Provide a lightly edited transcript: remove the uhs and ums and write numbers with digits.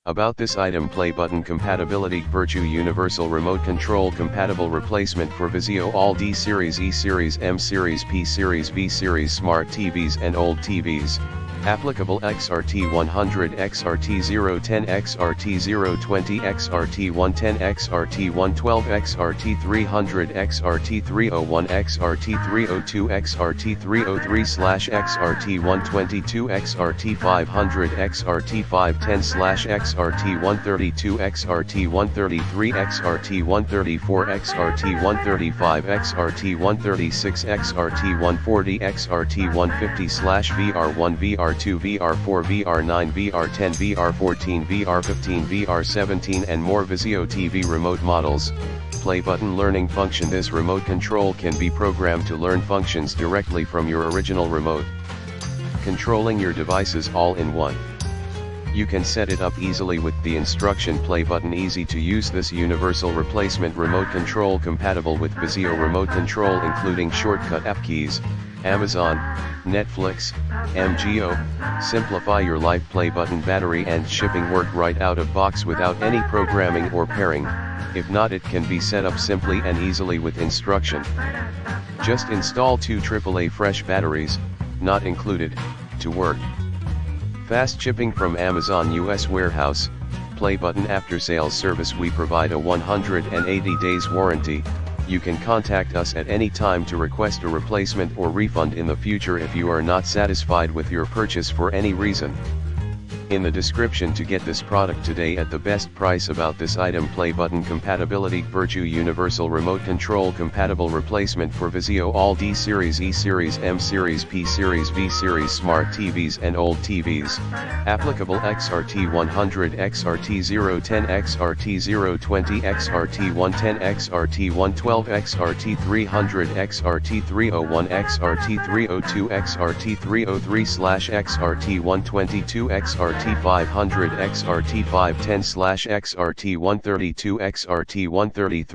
About this item: play button compatibility. Gvirtue universal remote control compatible replacement for VIZIO all D series, E series, M series, P series, V series smart TVs and old TVs. Applicable XRT 100, XRT 010, XRT 020, XRT 110, XRT 112, XRT 300, XRT 301, XRT 302, XRT 303/XRT 122, XRT 500, XRT 510/XRT 132, XRT 133, XRT 134, XRT 135, XRT 136, XRT 140, XRT 150/VR1, VR2, VR4, VR9, VR10, VR14, VR15, VR17 and more. VIZIO-TV-Remote models. Play button learning function. This remote control can be programmed to learn functions directly from your original remote, controlling your devices all in one. You can set it up easily with the instruction play button. Easy to use. This universal replacement remote control compatible with VIZIO remote control, including shortcut app keys, Amazon, Netflix, MGO. Simplify your life. Play button battery and shipping work right out of box without any programming or pairing. If not, it can be set up simply and easily with instruction. Just install 2 AAA fresh batteries, not included, to work. Fast shipping from Amazon US warehouse. Play button after sales service. We provide a 180 days warranty. You can contact us at any time to request a replacement or refund in the future if you are not satisfied with your purchase for any reason. In the description to get this product today at the best price. About this item: play button compatibility. Gvirtue universal remote control compatible replacement for VIZIO all D series, E series, M series, P series, V series smart TVs and old TVs. Applicable XRT 100, XRT 010, XRT 020, XRT 110, XRT 112, XRT 300, XRT 301, XRT 302, XRT 303/XRT 122, XRT 500, XRT 510/XRT 132, XRT 133.